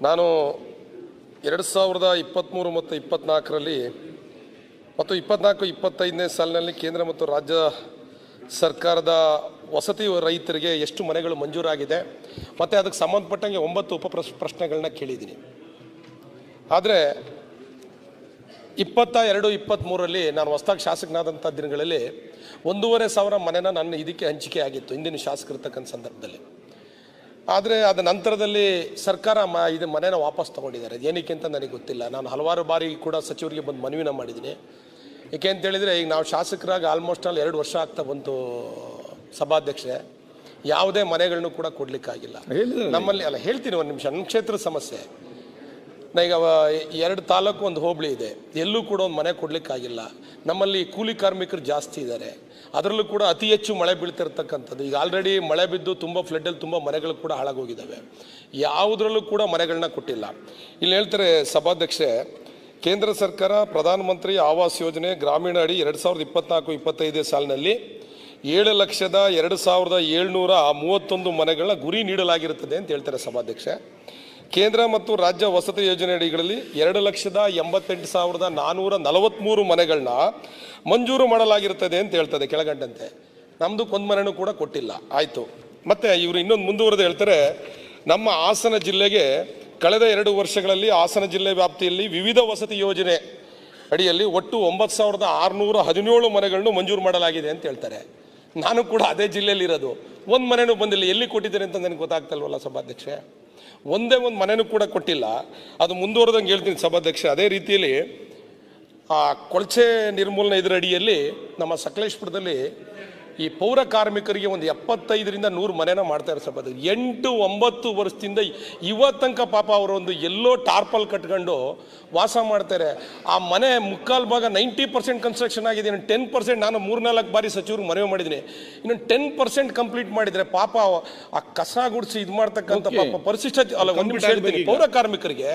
ನಾನು 2023 ಮತ್ತು 24ರಲ್ಲಿ ಮತ್ತು 24-25ನೇ ಸಾಲಿನಲ್ಲಿ ಕೇಂದ್ರ ಮತ್ತು ರಾಜ್ಯ ಸರ್ಕಾರದ ವಸತಿ ರೈತರಿಗೆ ಎಷ್ಟು ಮನೆಗಳು ಮಂಜೂರಾಗಿದೆ ಮತ್ತು ಅದಕ್ಕೆ ಸಂಬಂಧಪಟ್ಟಂಗೆ 9 ಪ್ರಶ್ನೆಗಳನ್ನ ಕೇಳಿದ್ದೀನಿ. ಆದರೆ 22-23ರಲ್ಲಿ ನಾನು ಹೊಸದಾಗಿ ಶಾಸಕನಾದಂಥ ದಿನಗಳಲ್ಲಿ 1,500 ಮನೆನ ನನ್ನ ಇದಕ್ಕೆ ಹಂಚಿಕೆ ಆಗಿತ್ತು ಹಿಂದಿನ ಶಾಸಕರಿರ್ತಕ್ಕಂಥ ಸಂದರ್ಭದಲ್ಲಿ. ಆದರೆ ಅದ ನಂತರದಲ್ಲಿ ಸರ್ಕಾರ ಇದು ಮನೆನ ವಾಪಸ್ ತೊಗೊಂಡಿದ್ದಾರೆ. ಏನಕ್ಕೆ ಅಂತ ನನಗೆ ಗೊತ್ತಿಲ್ಲ. ನಾನು ಹಲವಾರು ಬಾರಿ ಕೂಡ ಸಚಿವರಿಗೆ ಬಂದು ಮನವಿನ ಮಾಡಿದ್ದೀನಿ. ಏಕೆ ಅಂತೇಳಿದರೆ ಈಗ ನಾವು ಶಾಸಕರಾಗಿ ಆಲ್ಮೋಸ್ಟ್ 2 ವರ್ಷ ಆಗ್ತಾ ಬಂತು ಸಭಾಧ್ಯಕ್ಷರೇ, ಯಾವುದೇ ಮನೆಗಳನ್ನು ಕೂಡ ಕೊಡಲಿಕ್ಕಾಗಿಲ್ಲ ನಮ್ಮಲ್ಲಿ. ಅಲ್ಲ ಹೇಳ್ತೀನಿ ಒಂದು ನಿಮಿಷ. ನನ್ನ ಕ್ಷೇತ್ರದ ಸಮಸ್ಯೆ, ಈಗ 2 ತಾಲೂಕು ಒಂದು ಹೋಬಳಿ ಇದೆ, ಎಲ್ಲೂ ಕೂಡ ಒಂದು ಮನೆ ಕೊಡಲಿಕ್ಕಾಗಿಲ್ಲ. ನಮ್ಮಲ್ಲಿ ಕೂಲಿ ಕಾರ್ಮಿಕರು ಜಾಸ್ತಿ ಇದ್ದಾರೆ, ಅದರಲ್ಲೂ ಕೂಡ ಅತಿ ಹೆಚ್ಚು ಮಳೆ ಬೀಳ್ತಿರ್ತಕ್ಕಂಥದ್ದು. ಈಗ ಆಲ್ರೆಡಿ ಮಳೆ ಬಿದ್ದು ತುಂಬ ಫ್ಲಡ್ಡಲ್ಲಿ ತುಂಬ ಮನೆಗಳು ಕೂಡ ಹಾಳಾಗೋಗಿದ್ದಾವೆ. ಯಾವುದರಲ್ಲೂ ಕೂಡ ಮನೆಗಳನ್ನ ಕೊಟ್ಟಿಲ್ಲ. ಇಲ್ಲಿ ಹೇಳ್ತಾರೆ ಸಭಾಧ್ಯಕ್ಷೆ, ಕೇಂದ್ರ ಸರ್ಕಾರ ಪ್ರಧಾನಮಂತ್ರಿ ಆವಾಸ್ ಯೋಜನೆ ಗ್ರಾಮೀಣ ಅಡಿ 2024-25 ಸಾಲಿನಲ್ಲಿ 7,02,731 ಮನೆಗಳ ಗುರಿ ನೀಡಲಾಗಿರುತ್ತದೆ ಅಂತ ಹೇಳ್ತಾರೆ ಸಭಾಧ್ಯಕ್ಷೆ. ಕೇಂದ್ರ ಮತ್ತು ರಾಜ್ಯ ವಸತಿ ಯೋಜನೆ ಅಡಿಗಳಲ್ಲಿ 2,88,443 ಮನೆಗಳನ್ನ ಮಂಜೂರು ಮಾಡಲಾಗಿರುತ್ತದೆ ಅಂತ ಹೇಳ್ತದೆ ಕೆಳಗಂಡಂತೆ. ನಮ್ಮದು ಒಂದು ಮನೆನೂ ಕೂಡ ಕೊಟ್ಟಿಲ್ಲ. ಆಯಿತು. ಮತ್ತು ಇವರು ಇನ್ನೊಂದು ಮುಂದುವರೆದು ಹೇಳ್ತಾರೆ, ನಮ್ಮ ಹಾಸನ ಜಿಲ್ಲೆಗೆ ಕಳೆದ 2 ವರ್ಷಗಳಲ್ಲಿ ಹಾಸನ ಜಿಲ್ಲೆ ವ್ಯಾಪ್ತಿಯಲ್ಲಿ ವಿವಿಧ ವಸತಿ ಯೋಜನೆ ಅಡಿಯಲ್ಲಿ ಒಟ್ಟು 9,617 ಮನೆಗಳನ್ನು ಮಂಜೂರು ಮಾಡಲಾಗಿದೆ ಅಂತ ಹೇಳ್ತಾರೆ. ನಾನು ಕೂಡ ಅದೇ ಜಿಲ್ಲೆಯಲ್ಲಿ ಇರೋದು, ಒಂದು ಮನೆನೂ ಬಂದಿಲ್ಲ. ಎಲ್ಲಿ ಕೊಟ್ಟಿದ್ದಾರೆ ಅಂತ ನನಗೆ ಗೊತ್ತಾಗ್ತಲ್ವಲ್ಲ ಸಭಾಧ್ಯಕ್ಷೆ. ಒಂದೇ ಒಂದು ಮನೆನೂ ಕೂಡ ಕೊಟ್ಟಿಲ್ಲ. ಅದು ಮುಂದುವರೆದಂಗೆ ಹೇಳ್ತೀನಿ ಸಭಾಧ್ಯಕ್ಷೆ. ಅದೇ ರೀತಿಯಲ್ಲಿ ಕೊಳಚೆ ನಿರ್ಮೂಲನೆ ಇದರ ಅಡಿಯಲ್ಲಿ ನಮ್ಮ ಸಕಲೇಶ್ಪುರದಲ್ಲಿ ಈ ಪೌರ ಕಾರ್ಮಿಕರಿಗೆ ಒಂದು 75-100 ಮನೆನ ಮಾಡ್ತಾರೆ ಸಭಾಧ್ಯಕ್ಷ. 8-9 ವರ್ಷದಿಂದ ಇವತ್ತಂಕ ಪಾಪ ಅವರೊಂದು ಎಲ್ಲೋ ಟಾರ್ಪಲ್ ಕಟ್ಕೊಂಡು ವಾಸ ಮಾಡ್ತಾರೆ. ಆ ಮನೆ ಮುಕ್ಕಾಲು ಭಾಗ 90% ಕನ್ಸ್ಟ್ರಕ್ಷನ್ ಆಗಿದೆ. ಇನ್ನು 10%, ನಾನು 3-4 ಬಾರಿ ಸಚಿವರು ಮನವಿ ಮಾಡಿದ್ದೀನಿ, ಇನ್ನು 10% ಕಂಪ್ಲೀಟ್ ಮಾಡಿದರೆ ಪಾಪ ಆ ಕಸ ಗುಡಿಸಿ ಇದು ಮಾಡ್ತಕ್ಕಂಥ ಪಾಪ ಪರಿಶಿಷ್ಟ ಅಲ್ಲ ಒಂದು ನಿಮಿಷ ಹೇಳ್ತೀನಿ, ಪೌರ ಕಾರ್ಮಿಕರಿಗೆ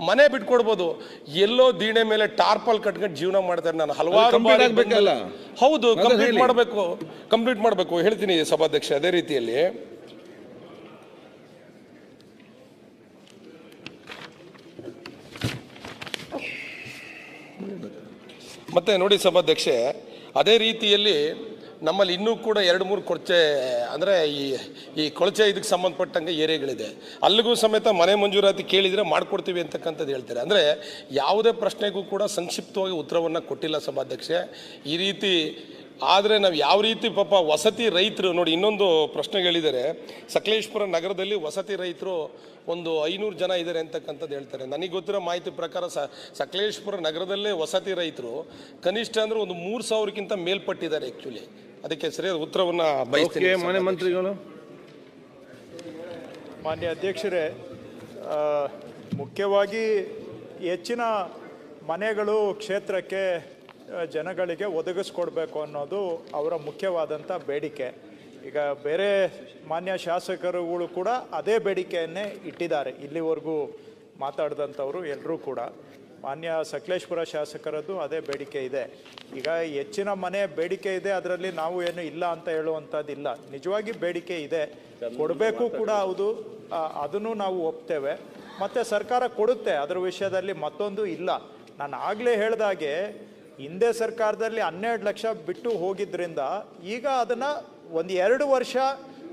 ಮನೆ ಬಿಟ್ಕೊಡ್ಬೋದು. ಎಲ್ಲೋ ದೀಣೆ ಮೇಲೆ ಟಾರ್ಪಲ್ ಕಟ್ಕೊಂಡು ಜೀವನ ಮಾಡ್ತಾರೆ. ನಾನು ಹಲವಾರು ಹೌದು ಕಂಪ್ಲೀಟ್ ಮಾಡಬೇಕು ಹೇಳ್ತೀನಿ ಸಭಾಧ್ಯಕ್ಷ. ಅದೇ ರೀತಿಯಲ್ಲಿ ಮತ್ತೆ ನೋಡಿ ಸಭಾಧ್ಯಕ್ಷೆ, ಅದೇ ರೀತಿಯಲ್ಲಿ ನಮ್ಮಲ್ಲಿ ಇನ್ನೂ ಕೂಡ 2-3 ಕೊಳಚೆ ಅಂದರೆ ಈ ಕೊಳಚೆ ಇದಕ್ಕೆ ಸಂಬಂಧಪಟ್ಟಂಗೆ ಏರಿಯಾಗಳಿದೆ. ಅಲ್ಲಿಗೂ ಸಮೇತ ಮನೆ ಮಂಜೂರಾತಿ ಕೇಳಿದರೆ ಮಾಡಿಕೊಡ್ತೀವಿ ಅಂತಕ್ಕಂಥದ್ದು ಹೇಳ್ತಾರೆ. ಅಂದರೆ ಯಾವುದೇ ಪ್ರಶ್ನೆಗೂ ಕೂಡ ಸಂಕ್ಷಿಪ್ತವಾಗಿ ಉತ್ತರವನ್ನು ಕೊಟ್ಟಿಲ್ಲ ಸಭಾಧ್ಯಕ್ಷೆ. ಈ ರೀತಿ ಆದರೆ ನಾವು ಯಾವ ರೀತಿ ಪಾಪ ವಸತಿ ರೈತರು ನೋಡಿ, ಇನ್ನೊಂದು ಪ್ರಶ್ನೆಗೆ ಹೇಳಿದ್ದಾರೆ, ಸಕಲೇಶ್ಪುರ ನಗರದಲ್ಲಿ ವಸತಿ ರೈತರು ಒಂದು 500 ಜನ ಇದ್ದಾರೆ ಅಂತಕ್ಕಂಥದ್ದು ಹೇಳ್ತಾರೆ. ನನಗೆ ಗೊತ್ತಿರೋ ಮಾಹಿತಿ ಪ್ರಕಾರ ಸಕಲೇಶ್ಪುರ ನಗರದಲ್ಲೇ ವಸತಿ ರೈತರು ಕನಿಷ್ಠ ಅಂದರೆ ಒಂದು 3,000ಕ್ಕಿಂತ ಮೇಲ್ಪಟ್ಟಿದ್ದಾರೆ ಆ್ಯಕ್ಚುಲಿ. ಅದಕ್ಕೆ ಸರಿಯಾದ ಉತ್ತರವನ್ನು ಬಯಸ್ತೀನಿ. ಮಾನ್ಯ ಮಂತ್ರಿಗಳು. ಮಾನ್ಯ ಅಧ್ಯಕ್ಷರೇ, ಮುಖ್ಯವಾಗಿ ಹೆಚ್ಚಿನ ಮನೆಗಳು ಕ್ಷೇತ್ರಕ್ಕೆ ಜನಗಳಿಗೆ ಒದಗಿಸ್ಕೊಡ್ಬೇಕು ಅನ್ನೋದು ಅವರ ಮುಖ್ಯವಾದಂಥ ಬೇಡಿಕೆ. ಈಗ ಬೇರೆ ಮಾನ್ಯ ಶಾಸಕರುಗಳು ಕೂಡ ಅದೇ ಬೇಡಿಕೆಯನ್ನೇ ಇಟ್ಟಿದ್ದಾರೆ. ಇಲ್ಲಿವರೆಗೂ ಮಾತಾಡಿದಂಥವರು ಎಲ್ಲರೂ ಕೂಡ ಮಾನ್ಯ ಸಕಲೇಶ್ಪುರ ಶಾಸಕರದ್ದು ಅದೇ ಬೇಡಿಕೆ ಇದೆ. ಈಗ ಹೆಚ್ಚಿನ ಮನೆ ಬೇಡಿಕೆ ಇದೆ, ಅದರಲ್ಲಿ ನಾವು ಏನು ಇಲ್ಲ ಅಂತ ಹೇಳುವಂಥದ್ದಿಲ್ಲ. ನಿಜವಾಗಿ ಬೇಡಿಕೆ ಇದೆ, ಕೊಡಬೇಕು ಕೂಡ ಹೌದು, ಅದನ್ನು ನಾವು ಒಪ್ತೇವೆ. ಮತ್ತು ಸರ್ಕಾರ ಕೊಡುತ್ತೆ, ಅದರ ವಿಷಯದಲ್ಲಿ ಮತ್ತೊಂದು ಇಲ್ಲ. ನಾನು ಆಗಲೇ ಹೇಳಿದಾಗೆ ಹಿಂದೆ ಸರ್ಕಾರದಲ್ಲಿ 12 ಲಕ್ಷ ಬಿಟ್ಟು ಹೋಗಿದ್ದರಿಂದ ಈಗ ಅದನ್ನು ಒಂದು 2 ವರ್ಷ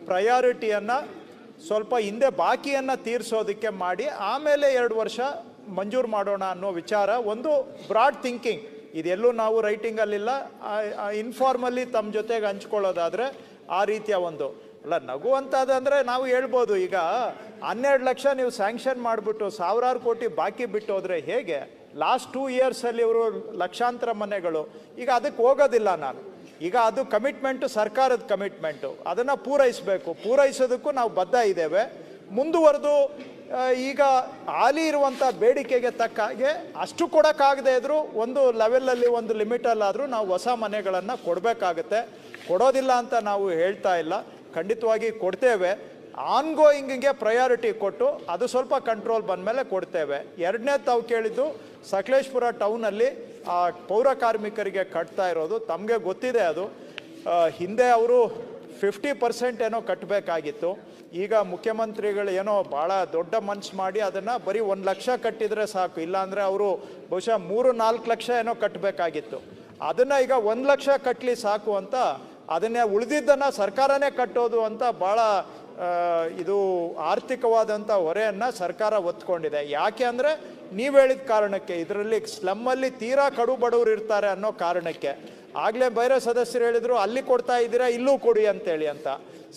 ಪ್ರಯಾರಿಟಿಯನ್ನು ಸ್ವಲ್ಪ ಹಿಂದೆ ಬಾಕಿಯನ್ನು ತೀರಿಸೋದಕ್ಕೆ ಮಾಡಿ ಆಮೇಲೆ 2 ವರ್ಷ ಮಂಜೂರು ಮಾಡೋಣ ಅನ್ನೋ ವಿಚಾರ ಒಂದು ಬ್ರಾಡ್ ಥಿಂಕಿಂಗ್. ಇದೆಲ್ಲೂ ನಾವು ರೈಟಿಂಗಲ್ಲಿಲ್ಲ, ಇನ್ಫಾರ್ಮಲ್ಲಿ ತಮ್ಮ ಜೊತೆಗೆ ಹಂಚ್ಕೊಳ್ಳೋದಾದರೆ ಆ ರೀತಿಯ ಒಂದು ಅಲ್ಲ ನಗುವಂಥದ್ದಂದರೆ ನಾವು ಹೇಳ್ಬೋದು. ಈಗ 12 ಲಕ್ಷ ನೀವು ಸ್ಯಾಂಕ್ಷನ್ ಮಾಡಿಬಿಟ್ಟು 1,000 ಕೋಟಿ ಬಾಕಿ ಬಿಟ್ಟು ಹೋದರೆ ಹೇಗೆ? ಲಾಸ್ಟ್ 2 ಇಯರ್ಸಲ್ಲಿ ಇವರು ಲಕ್ಷಾಂತರ ಮನೆಗಳು, ಈಗ ಅದಕ್ಕೆ ಹೋಗೋದಿಲ್ಲ ನಾನು. ಈಗ ಅದು ಕಮಿಟ್ಮೆಂಟು, ಸರ್ಕಾರದ ಕಮಿಟ್ಮೆಂಟು, ಅದನ್ನು ಪೂರೈಸೋದಕ್ಕೂ ನಾವು ಬದ್ಧ ಇದ್ದೇವೆ. ಮುಂದುವರೆದು ಈಗ ಹಾಲಿ ಇರುವಂಥ ಬೇಡಿಕೆಗೆ ತಕ್ಕ ಹಾಗೆ ಅಷ್ಟು ಕೊಡೋಕ್ಕಾಗದೇ ಇದ್ದರೂ ಒಂದು ಲೆವೆಲಲ್ಲಿ ಒಂದು ಲಿಮಿಟಲ್ಲಾದರೂ ನಾವು ಹೊಸ ಮನೆಗಳನ್ನು ಕೊಡಬೇಕಾಗತ್ತೆ. ಕೊಡೋದಿಲ್ಲ ಅಂತ ನಾವು ಹೇಳ್ತಾ ಇಲ್ಲ, ಖಂಡಿತವಾಗಿ ಕೊಡ್ತೇವೆ. ಆನ್ಗೋಯಿಂಗಿಗೆ ಪ್ರಯಾರಿಟಿ ಕೊಟ್ಟು ಅದು ಸ್ವಲ್ಪ ಕಂಟ್ರೋಲ್ ಬಂದಮೇಲೆ ಕೊಡ್ತೇವೆ. ಎರಡನೇ ತಾವು ಕೇಳಿದ್ದು ಸಕಲೇಶ್ಪುರ ಟೌನಲ್ಲಿ ಪೌರ ಕಾರ್ಮಿಕರಿಗೆ ಕಟ್ತಾ ಇರೋದು ತಮಗೆ ಗೊತ್ತಿದೆ. ಅದು ಹಿಂದೆ ಅವರು 50% ಏನೋ ಕಟ್ಟಬೇಕಾಗಿತ್ತು. ಈಗ ಮುಖ್ಯಮಂತ್ರಿಗಳು ಏನೋ ಭಾಳ ದೊಡ್ಡ ಮನ್ಸು ಮಾಡಿ ಅದನ್ನು ಬರೀ 1 ಲಕ್ಷ ಕಟ್ಟಿದರೆ ಸಾಕು, ಇಲ್ಲಾಂದರೆ ಅವರು ಬಹುಶಃ 3-4 ಲಕ್ಷ ಏನೋ ಕಟ್ಟಬೇಕಾಗಿತ್ತು. ಅದನ್ನು ಈಗ 1 ಲಕ್ಷ ಕಟ್ಟಲಿ ಸಾಕು ಅಂತ ಅದನ್ನೇ ಉಳಿದಿದ್ದನ್ನು ಸರ್ಕಾರನೇ ಕಟ್ಟೋದು ಅಂತ ಭಾಳ ಇದು ಆರ್ಥಿಕವಾದಂಥ ಹೊರೆಯನ್ನು ಸರ್ಕಾರ ಒತ್ಕೊಂಡಿದೆ. ಯಾಕೆ ಅಂದರೆ ನೀವು ಹೇಳಿದ ಕಾರಣಕ್ಕೆ, ಇದರಲ್ಲಿ ಸ್ಲಮ್ಮಲ್ಲಿ ತೀರಾ ಕಡು ಬಡವರು ಇರ್ತಾರೆ ಅನ್ನೋ ಕಾರಣಕ್ಕೆ. ಆಗಲೇ ಬೇರೆ ಸದಸ್ಯರು ಹೇಳಿದರು ಅಲ್ಲಿ ಕೊಡ್ತಾ ಇದ್ದೀರಾ ಇಲ್ಲೂ ಕೊಡಿ ಅಂತೇಳಿ ಅಂತ.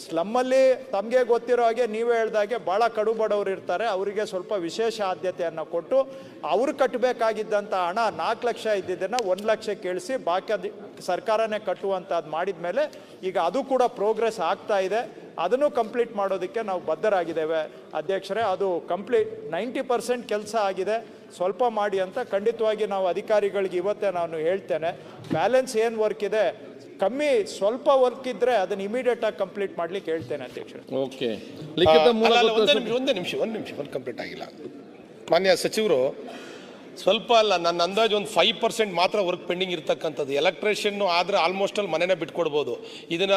ಸ್ಲಮ್ಮಲ್ಲಿ ತಮಗೆ ಗೊತ್ತಿರೋ ಹಾಗೆ ನೀವೇ ಹೇಳ್ದಾಗೆ ಭಾಳ ಕಡು ಬಡವರು ಇರ್ತಾರೆ, ಅವರಿಗೆ ಸ್ವಲ್ಪ ವಿಶೇಷ ಆದ್ಯತೆಯನ್ನು ಕೊಟ್ಟು ಅವರು ಕಟ್ಟಬೇಕಾಗಿದ್ದಂಥ ಹಣ 4 ಲಕ್ಷ ಇದ್ದಿದ್ದನ್ನು 1 ಲಕ್ಷಕ್ಕೆ ಇಳಿಸಿ ಬಾಕಿ ಸರ್ಕಾರನೇ ಕಟ್ಟುವಂಥದ್ದು ಮಾಡಿದ ಮೇಲೆ ಈಗ ಅದು ಕೂಡ ಪ್ರೋಗ್ರೆಸ್ ಆಗ್ತಾ ಇದೆ. ಅದನ್ನು ಕಂಪ್ಲೀಟ್ ಮಾಡೋದಕ್ಕೆ ನಾವು ಬದ್ಧರಾಗಿದ್ದೇವೆ ಅಧ್ಯಕ್ಷರೇ. ಅದು ಕಂಪ್ಲೀಟ್ 90% ಕೆಲಸ ಆಗಿದೆ, ಸ್ವಲ್ಪ ಮಾಡಿ ಅಂತ ಖಂಡಿತವಾಗಿ ನಾವು ಅಧಿಕಾರಿಗಳಿಗೆ ಇವತ್ತೇ ನಾನು ಹೇಳ್ತೇನೆ. ಬ್ಯಾಲೆನ್ಸ್ ಏನು ವರ್ಕ್ ಇದೆ, ಕಮ್ಮಿ ಸ್ವಲ್ಪ ವರ್ಕ್ ಇದ್ದರೆ ಅದನ್ನು ಇಮಿಡಿಯೇಟ್ ಆಗಿ ಕಂಪ್ಲೀಟ್ ಮಾಡ್ಲಿಕ್ಕೆ ಹೇಳ್ತೇನೆ ಅಧ್ಯಕ್ಷರೇ. ಓಕೆ, ಲಿಖಿತ ಒಂದೇ ನಿಮಿಷ ಕಂಪ್ಲೀಟ್ ಆಗಿಲ್ಲ. ಮಾನ್ಯ ಸಚಿವರು, ಸ್ವಲ್ಪ ಅಲ್ಲ, ನನ್ನ ಅಂದಾಜು ಒಂದು 5% ಮಾತ್ರ ವರ್ಕ್ ಪೆಂಡಿಂಗ್ ಇರ್ತಕ್ಕಂಥದ್ದು. ಎಲೆಕ್ಟ್ರಿಷಿಯನ್ ಆದರೆ ಆಲ್ಮೋಸ್ಟ್ ಅಲ್ಲಿ ಮನೆನೇ ಬಿಟ್ಕೊಡ್ಬೋದು. ಇದನ್ನ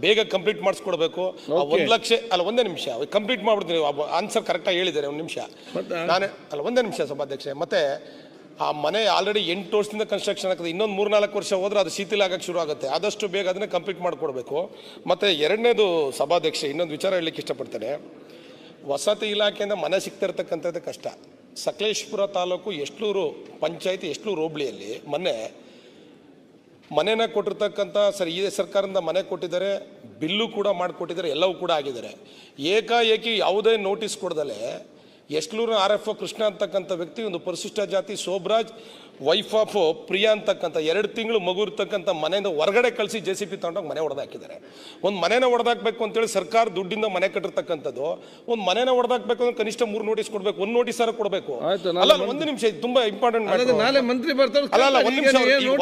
ಬೇಗ ಕಂಪ್ಲೀಟ್ ಮಾಡಿಸ್ಕೊಡ್ಬೇಕು. 1 ಲಕ್ಷ ಅಲ್ಲ, ಒಂದೇ ನಿಮಿಷ ಕಂಪ್ಲೀಟ್ ಮಾಡ್ಬಿಡ್ತೀನಿ. ಆನ್ಸರ್ ಕರೆಕ್ಟಾಗಿ ಹೇಳಿದ್ದಾರೆ. ಒಂದು ನಿಮಿಷ ನಾನೇ ಅಲ್ಲ, ಒಂದೇ ನಿಮಿಷ ಸಭಾಧ್ಯಕ್ಷೆ. ಮತ್ತೆ ಆ ಮನೆ ಆಲ್ರೆಡಿ 8 ವರ್ಷದಿಂದ ಕನ್ಸ್ಟ್ರಕ್ಷನ್ ಆಗ್ತದೆ. ಇನ್ನೊಂದು 3-4 ವರ್ಷ ಹೋದ್ರೆ ಅದು ಶಿಥಿಲ ಆಗಕ್ಕೆ ಶುರು ಆಗುತ್ತೆ. ಆದಷ್ಟು ಬೇಗ ಅದನ್ನೇ ಕಂಪ್ಲೀಟ್ ಮಾಡಿಕೊಡ್ಬೇಕು. ಮತ್ತು ಎರಡನೇದು ಸಭಾಧ್ಯಕ್ಷೆ, ಇನ್ನೊಂದು ವಿಚಾರ ಹೇಳಲಿಕ್ಕೆ ಇಷ್ಟಪಡ್ತೇನೆ. ವಸತಿ ಇಲಾಖೆಯಿಂದ ಮನೆ ಸಿಗ್ತಿರ್ತಕ್ಕಂಥದ್ದು ಕಷ್ಟ. ಸಕಲೇಶಪುರ ತಾಲೂಕು ಎಷ್ಟ್ಲೂರು ಪಂಚಾಯತಿ ಎಷ್ಟ್ಲೂರು ಹೋಬಳಿಯಲ್ಲಿ ಮನೆನ ಕೊಟ್ಟಿರ್ತಕ್ಕಂಥ ಈ ಸರ್ಕಾರದಿಂದ ಮನೆ ಕೊಟ್ಟಿದ್ದಾರೆ, ಬಿಲ್ಲು ಕೂಡ ಮಾಡಿಕೊಟ್ಟಿದ್ದಾರೆ, ಎಲ್ಲವೂ ಕೂಡ ಆಗಿದ್ದಾರೆ. ಏಕಾಏಕಿ ಯಾವುದೇ ನೋಟಿಸ್ ಕೊಡದಲೆ ಎಷ್ಟ್ಲೂರಿನ RFO ಕೃಷ್ಣ ಅಂತಕ್ಕಂಥ ವ್ಯಕ್ತಿ ಒಂದು ಪರಿಶಿಷ್ಟ ಜಾತಿ ಶೋಭರಾಜ್ ವೈಫ್ ಆಫ್ ಪ್ರಿಯಾ ಅಂತಕ್ಕಂಥ 2 ತಿಂಗಳು ಮಗು ಇರ್ತಕ್ಕಂಥ ಮನೆಯಿಂದ ಹೊರಗಡೆ ಕಳಿಸಿ JCB ತಗೊಂಡೋಗಿ ಮನೆ ಹೊಡೆದಾಕಿದ್ದಾರೆ. ಒಂದು ಮನೆನ ಹೊಡೆದಾಕಬೇಕು ಅಂತೇಳಿ ಸರ್ಕಾರ ದುಡ್ಡಿಂದ ಮನೆ ಕಟ್ಟಿರ್ತಕ್ಕಂಥದ್ದು. ಒಂದು ಮನೆನ ಹೊಡೆದಾಕಬೇಕು ಅಂದ್ರೆ ಕನಿಷ್ಠ 3 ನೋಟಿಸ್ ಕೊಡಬೇಕು, 1 ನೋಟಿಸ್ ಕೊಡಬೇಕು. ಅಲ್ಲ, ಒಂದು ನಿಮಿಷ, ಇದು ತುಂಬಾ ಇಂಪಾರ್ಟೆಂಟ್. ಮಂತ್ರಿ ಬರ್ತಾರೆ. ಅಲ್ಲ, ಒಂದು ನಿಮಿಷ,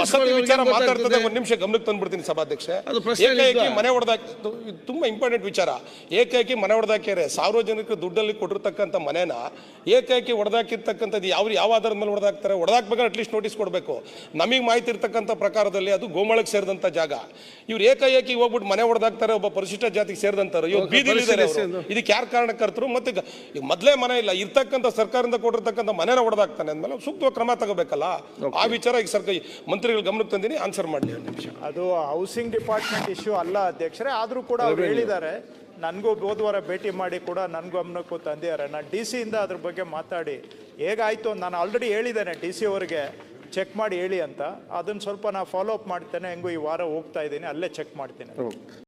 ವಸತಿ ವಿಚಾರ ಮಾತಾಡ್ತದೆ, 1 ನಿಮಿಷ ಗಮನಕ್ಕೆ ತಂದ್ಬಿಡ್ತೀನಿ ಸಭಾಧ್ಯಕ್ಷೆ. ಏಕಾಏಕಿ ಮನೆ ಹೊಡೆದಾಕ, ಇದು ತುಂಬಾ ಇಂಪಾರ್ಟೆಂಟ್ ವಿಚಾರ. ಏಕಾಏಕಿ ಮನೆ ಹೊಡೆದಾಕ್ಯಾರೆ, ಸಾರ್ವಜನಿಕ ದುಡ್ಡಲ್ಲಿ ಕೊಟ್ಟಿರ್ತಕ್ಕಂಥ ಮನೆನ ಏಕಾಏಕಿ ಹೊಡೆದಾಕಿರ್ತಕ್ಕಂಥದ್ದು ಯಾವ ಆಧಾರದ ಮೇಲೆ ಹೊಡೆದಾಕ್ತಾರೆ? ಹೊಡೆದಾಕ್ಬೇಕಾದ್ರೆ ಅಟ್ಲೀಸ್ಟ್ ನೋಟಿಸ್ ಕೊಡಬೇಕು. ನಮಗೆ ಮಾಹಿತಿ ಇರ್ತಕ್ಕಂಥ ಪ್ರಕಾರದಲ್ಲಿ ಅದು ಗೋಮಾಳಕ್ಕೆ ಸೇರಿದಂಥ ಜಾಗ. ಇವ್ರು ಏಕಾಏಕಿ ಹೋಗ್ಬಿಟ್ಟು ಮನೆ ಹೊಡೆದಾಕ್ತಾರೆ, ಒಬ್ಬ ಪರಿಶಿಷ್ಟ ಜಾತಿಗೆ ಸೇರಿದಂತಾರೆ. ಇವ್ರು ಬೀದಿಲಿದ್ದಾರೆ. ಇದಕ್ಕೆ ಯಾರು ಕಾರಣಕರ್ತರು? ಮತ್ತೆ ಈಗ ಮೊದಲೇ ಮನೆ ಇಲ್ಲ, ಇರ್ತಕ್ಕಂಥ ಸರ್ಕಾರದಿಂದ ಕೊಟ್ಟಿರ್ತಕ್ಕಂಥ ಮನೆನ ಹೊಡೆದಾಕ್ತಾನೆ ಅಂದಮೇಲೆ ಸೂಕ್ತ ಕ್ರಮ ತಗೋಬೇಕಲ್ಲ. ಆ ವಿಚಾರ ಈಗ ಮಂತ್ರಿಗಳ ಗಮನಕ್ಕೆ ತಂದಿನಿ, ಆನ್ಸರ್ ಮಾಡಲಿ. 1 ನಿಮಿಷ. ಅದು ಹೌಸಿಂಗ್ ಡಿಪಾರ್ಟ್ಮೆಂಟ್ ಇಶ್ಯೂ ಅಲ್ಲ ಅಧ್ಯಕ್ಷರೇ, ಆದರೂ ಕೂಡ ಅವ್ರು ಹೇಳಿದ್ದಾರೆ. ನನಗೂ ಹೋದ್ವಾರ ಭೇಟಿ ಮಾಡಿ ಕೂಡ ನನ್ನ ಗಮನಕ್ಕೂ ತಂದಿದ್ದಾರೆ. ನಾನು DC ಇಂದ ಅದ್ರ ಬಗ್ಗೆ ಮಾತಾಡಿ ಹೇಗಾಯಿತು, ನಾನು ಆಲ್ರೆಡಿ ಹೇಳಿದ್ದೇನೆ DC ಅವರಿಗೆ ಚೆಕ್ ಮಾಡಿ ಹೇಳಿ ಅಂತ. ಅದನ್ನು ಸ್ವಲ್ಪ ನಾನು ಫಾಲೋ ಅಪ್ ಮಾಡ್ತೇನೆ. ಹೆಂಗೂ ಈ ವಾರ ಹೋಗ್ತಾ ಇದ್ದೀನಿ, ಅಲ್ಲೇ ಚೆಕ್ ಮಾಡ್ತೀನಿ.